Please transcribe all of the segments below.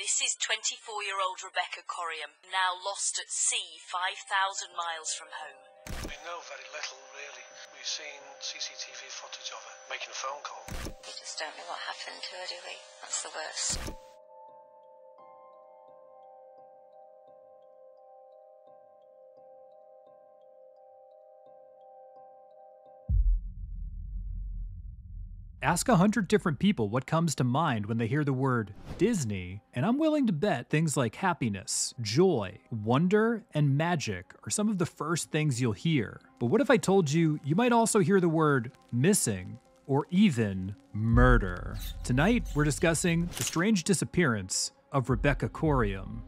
This is 24-year-old Rebecca Coriam, now lost at sea 5,000 miles from home. We know very little, really. We've seen CCTV footage of her making a phone call. We just don't know what happened to her, do we? That's the worst. Ask 100 different people what comes to mind when they hear the word Disney, and I'm willing to bet things like happiness, joy, wonder, and magic are some of the first things you'll hear. But what if I told you you might also hear the word missing, or even murder? Tonight, we're discussing the strange disappearance of Rebecca Coriam.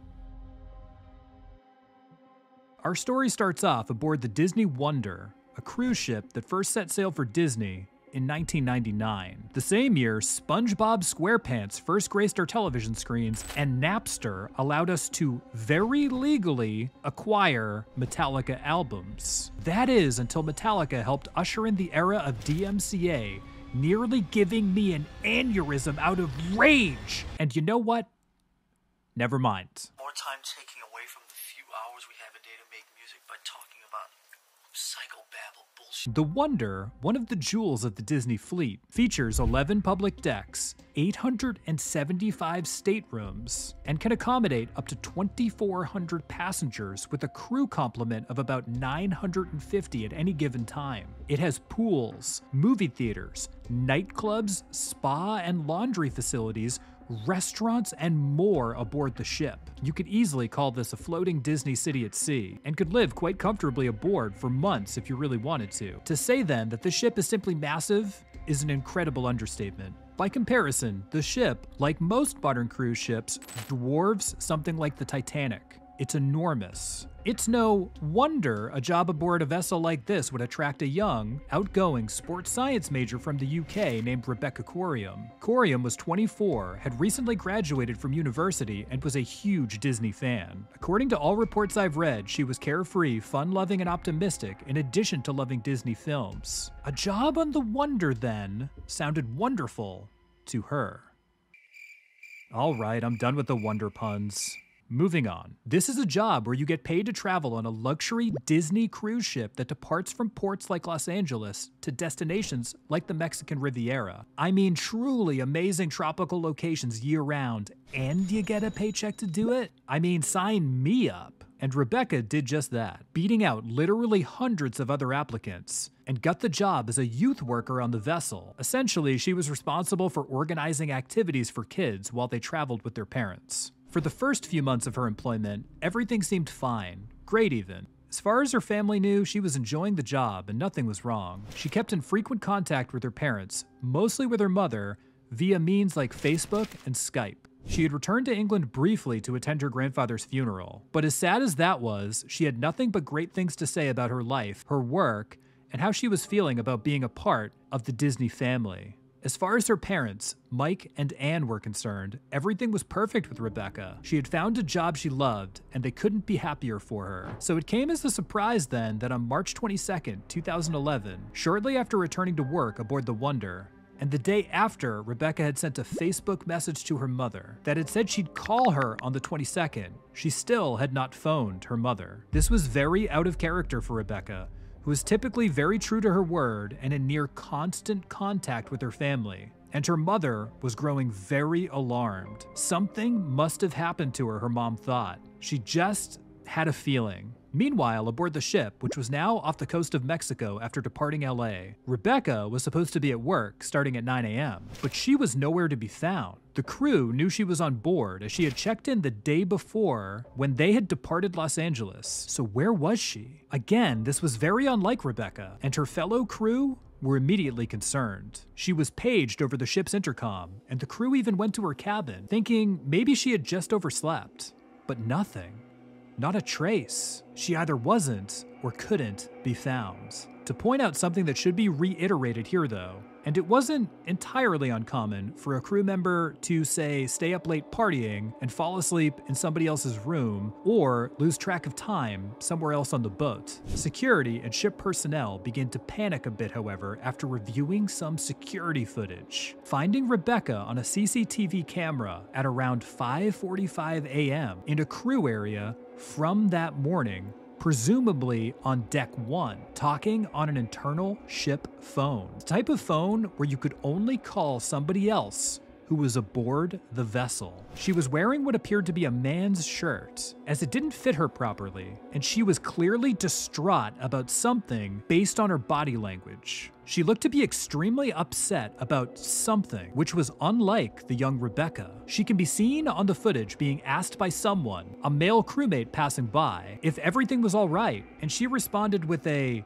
Our story starts off aboard the Disney Wonder, a cruise ship that first set sail for Disney in 1999. The same year, SpongeBob SquarePants first graced our television screens, and Napster allowed us to very legally acquire Metallica albums. That is, until Metallica helped usher in the era of DMCA, nearly giving me an aneurysm out of rage. And you know what? Never mind. More time taking away from the few hours we have a day to make music by talking about psychobabble bullshit. The Wonder, one of the jewels of the Disney fleet, features 11 public decks, 875 staterooms, and can accommodate up to 2,400 passengers with a crew complement of about 950 at any given time. It has pools, movie theaters, nightclubs, spa and laundry facilities, restaurants, and more aboard the ship. You could easily call this a floating Disney city at sea, and could live quite comfortably aboard for months if you really wanted to. To say then that the ship is simply massive is an incredible understatement. By comparison, the ship, like most modern cruise ships, dwarfs something like the Titanic. It's enormous. It's no wonder a job aboard a vessel like this would attract a young, outgoing sports science major from the UK named Rebecca Coriam. Coriam was 24, had recently graduated from university, and was a huge Disney fan. According to all reports I've read, she was carefree, fun-loving, and optimistic, in addition to loving Disney films. A job on the Wonder, then, sounded wonderful to her. All right, I'm done with the Wonder puns. Moving on. This is a job where you get paid to travel on a luxury Disney cruise ship that departs from ports like Los Angeles to destinations like the Mexican Riviera. I mean, truly amazing tropical locations year-round, and you get a paycheck to do it? I mean, sign me up. And Rebecca did just that, beating out literally hundreds of other applicants, and got the job as a youth worker on the vessel. Essentially, she was responsible for organizing activities for kids while they traveled with their parents. For the first few months of her employment, everything seemed fine, great even. As far as her family knew, she was enjoying the job and nothing was wrong. She kept in frequent contact with her parents, mostly with her mother, via means like Facebook and Skype. She had returned to England briefly to attend her grandfather's funeral, but as sad as that was, she had nothing but great things to say about her life, her work, and how she was feeling about being a part of the Disney family. As far as her parents, Mike and Anne, were concerned, everything was perfect with Rebecca. She had found a job she loved, and they couldn't be happier for her. So it came as a surprise then that on March 22nd, 2011, shortly after returning to work aboard the Wonder, and the day after Rebecca had sent a Facebook message to her mother that had said she'd call her on the 22nd, she still had not phoned her mother. This was very out of character for Rebecca, who was typically very true to her word and in near constant contact with her family. And her mother was growing very alarmed. Something must have happened to her, her mom thought. She just had a feeling. Meanwhile, aboard the ship, which was now off the coast of Mexico after departing LA, Rebecca was supposed to be at work starting at 9 a.m., but she was nowhere to be found. The crew knew she was on board as she had checked in the day before when they had departed Los Angeles. So where was she? Again, this was very unlike Rebecca, and her fellow crew were immediately concerned. She was paged over the ship's intercom, and the crew even went to her cabin, thinking maybe she had just overslept. But nothing. Not a trace. She either wasn't or couldn't be found. To point out something that should be reiterated here though, and it wasn't entirely uncommon for a crew member to, say, stay up late partying and fall asleep in somebody else's room, or lose track of time somewhere else on the boat. Security and ship personnel began to panic a bit, however, after reviewing some security footage. Finding Rebecca on a CCTV camera at around 5:45 a.m. in a crew area from that morning, presumably on deck 1, talking on an internal ship phone. The type of phone where you could only call somebody else who was aboard the vessel. She was wearing what appeared to be a man's shirt, as it didn't fit her properly, and she was clearly distraught about something based on her body language. She looked to be extremely upset about something, which was unlike the young Rebecca. She can be seen on the footage being asked by someone, a male crewmate passing by, if everything was all right, and she responded with a,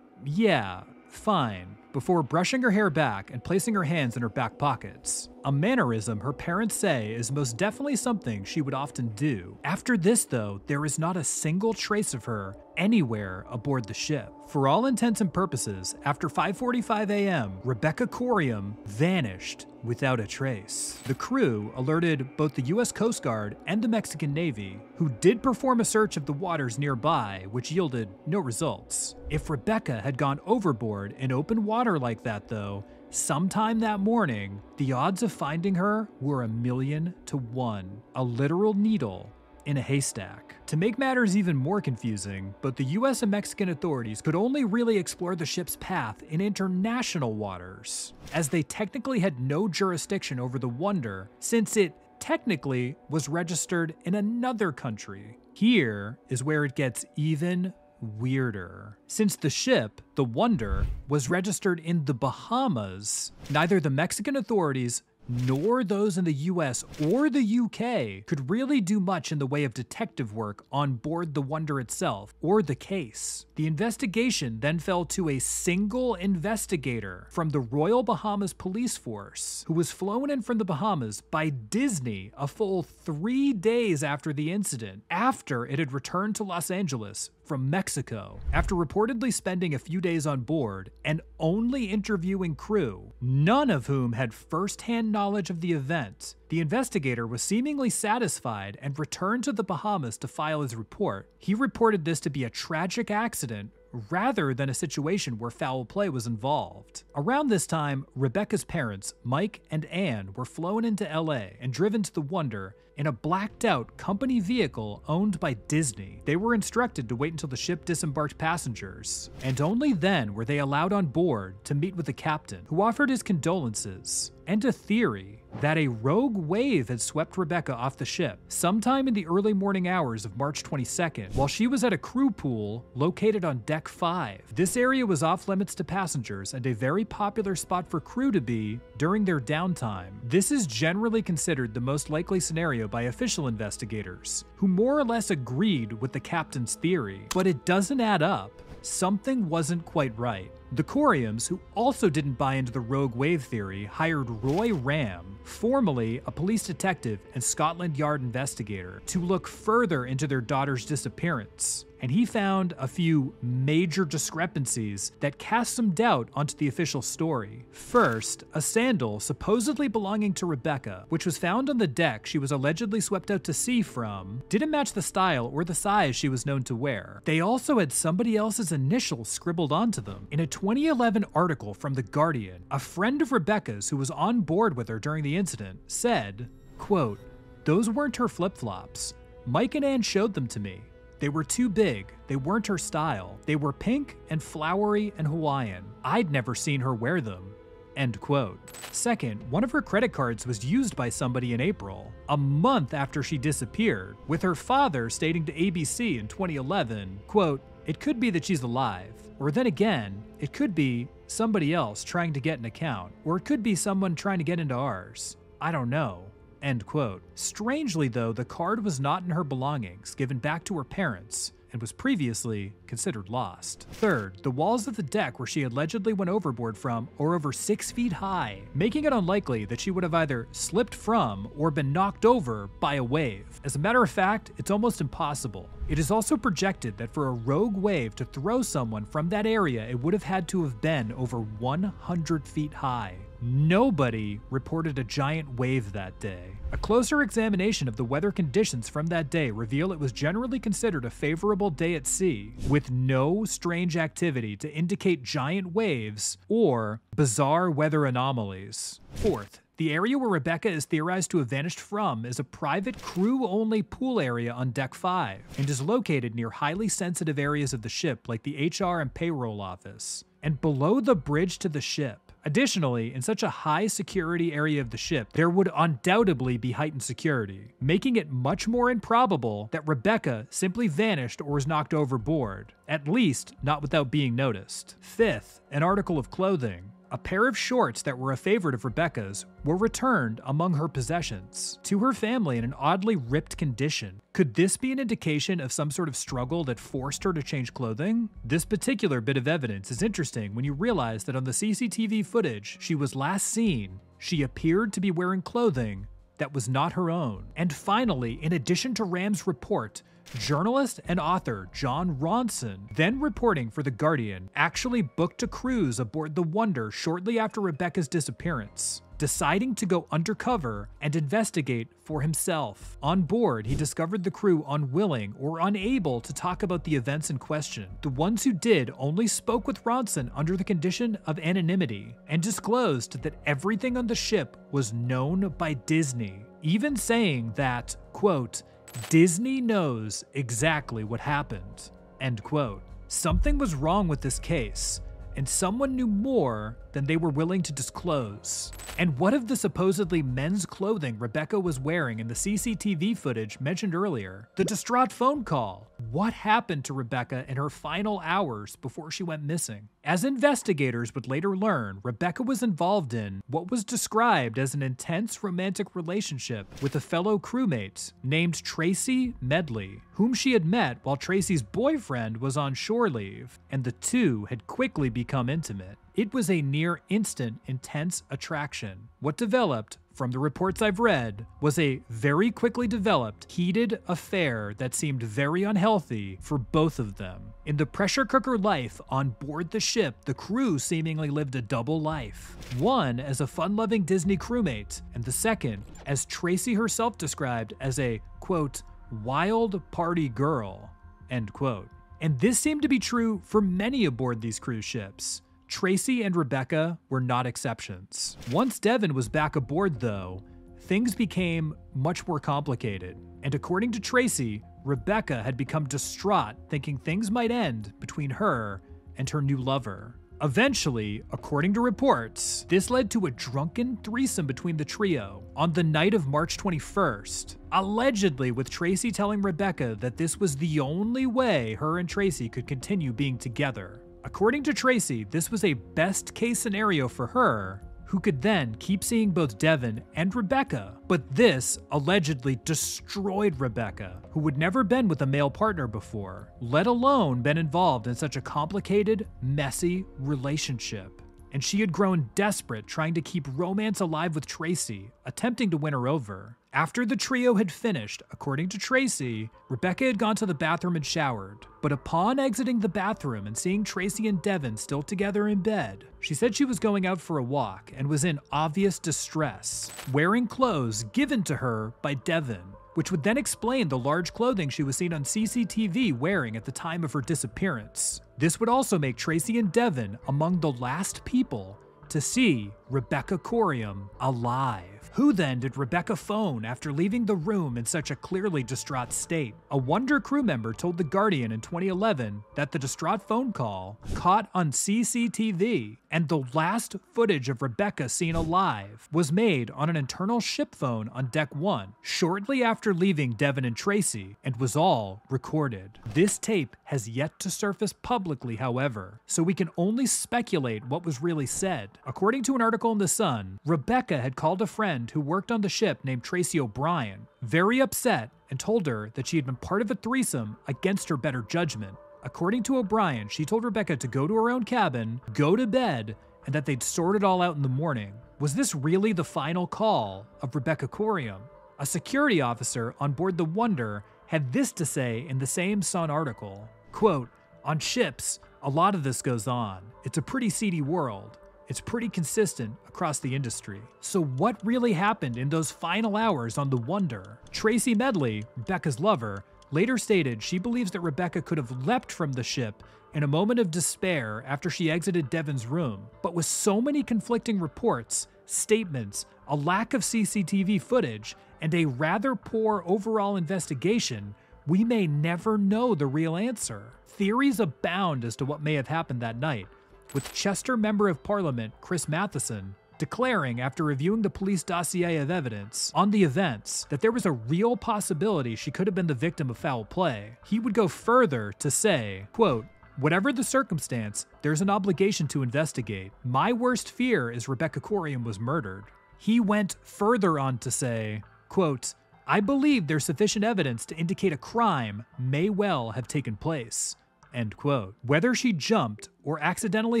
"Yeah, fine," before brushing her hair back and placing her hands in her back pockets. A mannerism her parents say is most definitely something she would often do. After this, though, there is not a single trace of her anywhere aboard the ship. For all intents and purposes, after 5:45 a.m., Rebecca Coriam vanished without a trace. The crew alerted both the U.S. Coast Guard and the Mexican Navy, who did perform a search of the waters nearby, which yielded no results. If Rebecca had gone overboard in open water like that, though, sometime that morning, the odds of finding her were 1,000,000 to 1, a literal needle in a haystack. To make matters even more confusing, both the US and Mexican authorities could only really explore the ship's path in international waters, as they technically had no jurisdiction over the Wonder, since it technically was registered in another country. Here is where it gets even weirder. Since the ship, the Wonder, was registered in the Bahamas, neither the Mexican authorities nor those in the US or the UK could really do much in the way of detective work on board the Wonder itself or the case. The investigation then fell to a single investigator from the Royal Bahamas Police Force, who was flown in from the Bahamas by Disney a full 3 days after the incident, after it had returned to Los Angeles from Mexico. After reportedly spending a few days on board and only interviewing crew, none of whom had first-hand knowledge of the event, the investigator was seemingly satisfied and returned to the Bahamas to file his report. He reported this to be a tragic accident rather than a situation where foul play was involved. Around this time, Rebecca's parents, Mike and Ann, were flown into LA and driven to the Wonder in a blacked-out company vehicle owned by Disney. They were instructed to wait until the ship disembarked passengers, and only then were they allowed on board to meet with the captain, who offered his condolences and a theory that a rogue wave had swept Rebecca off the ship sometime in the early morning hours of March 22nd, while she was at a crew pool located on Deck 5. This area was off limits to passengers and a very popular spot for crew to be during their downtime. This is generally considered the most likely scenario by official investigators, who more or less agreed with the captain's theory. But it doesn't add up. Something wasn't quite right. The Coriams, who also didn't buy into the rogue wave theory, hired Roy Ram, formerly a police detective and Scotland Yard investigator, to look further into their daughter's disappearance. And he found a few major discrepancies that cast some doubt onto the official story. First, a sandal supposedly belonging to Rebecca, which was found on the deck she was allegedly swept out to sea from, didn't match the style or the size she was known to wear. They also had somebody else's initials scribbled onto them. In a 2011 article from The Guardian, a friend of Rebecca's who was on board with her during the incident said, quote, "Those weren't her flip-flops. Mike and Ann showed them to me. They were too big, they weren't her style. They were pink and flowery and Hawaiian. I'd never seen her wear them." End quote. Second, one of her credit cards was used by somebody in April, a month after she disappeared, with her father stating to ABC in 2011, quote, "It could be that she's alive. Or then again, it could be somebody else trying to get an account. Or it could be someone trying to get into ours. I don't know." End quote. Strangely though, the card was not in her belongings, given back to her parents, and was previously considered lost. Third, the walls of the deck where she allegedly went overboard from are over 6 feet high, making it unlikely that she would have either slipped from or been knocked over by a wave. As a matter of fact, it's almost impossible. It is also projected that for a rogue wave to throw someone from that area, it would have had to have been over 100 feet high. Nobody reported a giant wave that day. A closer examination of the weather conditions from that day reveal it was generally considered a favorable day at sea, with no strange activity to indicate giant waves or bizarre weather anomalies. Fourth, the area where Rebecca is theorized to have vanished from is a private crew-only pool area on Deck 5 and is located near highly sensitive areas of the ship like the HR and payroll office, and below the bridge to the ship. Additionally, in such a high security area of the ship, there would undoubtedly be heightened security, making it much more improbable that Rebecca simply vanished or was knocked overboard, at least not without being noticed. Fifth, an article of clothing. A pair of shorts that were a favorite of Rebecca's were returned among her possessions to her family in an oddly ripped condition. Could this be an indication of some sort of struggle that forced her to change clothing? This particular bit of evidence is interesting when you realize that on the CCTV footage she was last seen, she appeared to be wearing clothing that was not her own. And finally, in addition to Ram's report, journalist and author John Ronson, then reporting for The Guardian, actually booked a cruise aboard the Wonder shortly after Rebecca's disappearance, deciding to go undercover and investigate for himself. On board, he discovered the crew unwilling or unable to talk about the events in question. The ones who did only spoke with Ronson under the condition of anonymity and disclosed that everything on the ship was known by Disney, even saying that, quote, Disney knows exactly what happened, end quote. Something was wrong with this case, and someone knew more than they were willing to disclose. And what of the supposedly men's clothing Rebecca was wearing in the CCTV footage mentioned earlier? The distraught phone call. What happened to Rebecca in her final hours before she went missing? As investigators would later learn, Rebecca was involved in what was described as an intense romantic relationship with a fellow crewmate named Tracy Medley, whom she had met while Tracy's boyfriend was on shore leave, and the two had quickly become intimate. It was a near instant, intense attraction. What developed, from the reports I've read, was a very quickly developed, heated affair that seemed very unhealthy for both of them. In the pressure cooker life on board the ship, the crew seemingly lived a double life. One as a fun-loving Disney crewmate, and the second, as Tracy herself described, as a, quote, wild party girl, end quote. And this seemed to be true for many aboard these cruise ships. Tracy and Rebecca were not exceptions. Once Devon was back aboard, though, things became much more complicated. And according to Tracy, Rebecca had become distraught, thinking things might end between her and her new lover. Eventually, according to reports, this led to a drunken threesome between the trio on the night of March 21st, allegedly with Tracy telling Rebecca that this was the only way her and Tracy could continue being together. According to Tracy, this was a best-case scenario for her, who could then keep seeing both Devon and Rebecca. But this allegedly destroyed Rebecca, who had never been with a male partner before, let alone been involved in such a complicated, messy relationship. And she had grown desperate, trying to keep romance alive with Tracy, attempting to win her over. After the trio had finished, according to Tracy, Rebecca had gone to the bathroom and showered. But upon exiting the bathroom and seeing Tracy and Devon still together in bed, she said she was going out for a walk and was in obvious distress, wearing clothes given to her by Devon, which would then explain the large clothing she was seen on CCTV wearing at the time of her disappearance. This would also make Tracy and Devon among the last people to see Rebecca Coriam alive. Who then did Rebecca phone after leaving the room in such a clearly distraught state? A Wonder crew member told The Guardian in 2011 that the distraught phone call caught on CCTV, and the last footage of Rebecca seen alive was made on an internal ship phone on Deck 1 shortly after leaving Devon and Tracy, and was all recorded. This tape has yet to surface publicly, however, so we can only speculate what was really said. According to an article in The Sun, Rebecca had called a friend who worked on the ship named Tracy O'Brien, very upset and told her that she had been part of a threesome against her better judgment. According to O'Brien, she told Rebecca to go to her own cabin, go to bed, and that they'd sort it all out in the morning. Was this really the final call of Rebecca Coriam? A security officer on board the Wonder had this to say in the same Sun article, quote, "On ships, a lot of this goes on. It's a pretty seedy world. It's pretty consistent across the industry." So what really happened in those final hours on the Wonder? Tracy Medley, Rebecca's lover, later stated she believes that Rebecca could have leapt from the ship in a moment of despair after she exited Devon's room. But with so many conflicting reports, statements, a lack of CCTV footage, and a rather poor overall investigation, we may never know the real answer. Theories abound as to what may have happened that night, with Chester Member of Parliament Chris Matheson declaring after reviewing the police dossier of evidence on the events that there was a real possibility she could have been the victim of foul play. He would go further to say, quote, "Whatever the circumstance, there's an obligation to investigate. My worst fear is Rebecca Coriam was murdered." He went further on to say, quote, "I believe there's sufficient evidence to indicate a crime may well have taken place." End quote. Whether she jumped or accidentally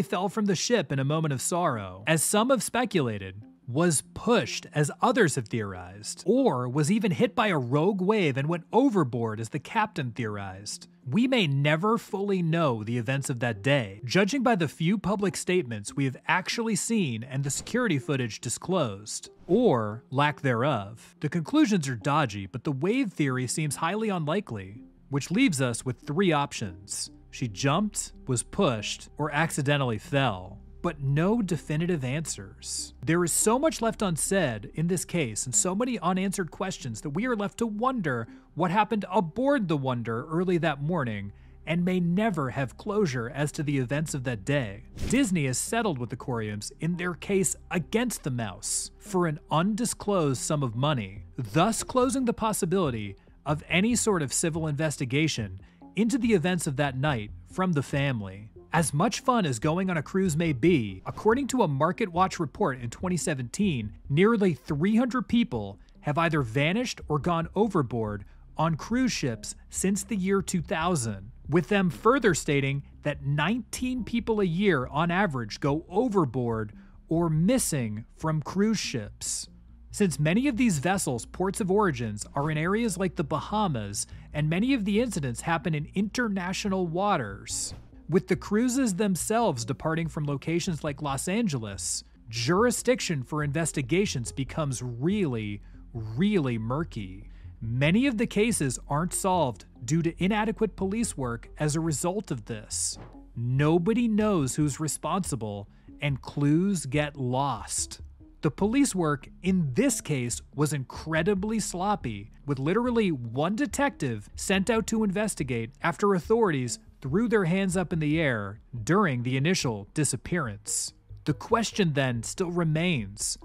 fell from the ship in a moment of sorrow, as some have speculated, was pushed as others have theorized, or was even hit by a rogue wave and went overboard as the captain theorized, we may never fully know the events of that day, judging by the few public statements we have actually seen and the security footage disclosed, or lack thereof. The conclusions are dodgy, but the wave theory seems highly unlikely, which leaves us with three options. She jumped, was pushed, or accidentally fell, but no definitive answers. There is so much left unsaid in this case and so many unanswered questions that we are left to wonder what happened aboard the Wonder early that morning and may never have closure as to the events of that day. Disney has settled with the Coriams in their case against the Mouse for an undisclosed sum of money, thus closing the possibility of any sort of civil investigation into the events of that night from the family. As much fun as going on a cruise may be, according to a Market Watch report in 2017, nearly 300 people have either vanished or gone overboard on cruise ships since the year 2000, with them further stating that 19 people a year on average go overboard or missing from cruise ships. Since many of these vessels' ports of origins are in areas like the Bahamas, and many of the incidents happen in international waters, with the cruises themselves departing from locations like Los Angeles, jurisdiction for investigations becomes really, really murky. Many of the cases aren't solved due to inadequate police work as a result of this. Nobody knows who's responsible, and clues get lost. The police work in this case was incredibly sloppy, with literally one detective sent out to investigate after authorities threw their hands up in the air during the initial disappearance. The question then still remains,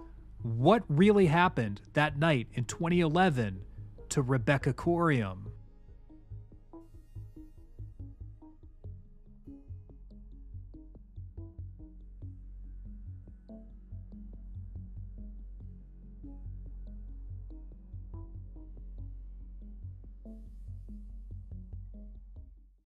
what really happened that night in 2011 to Rebecca Coriam?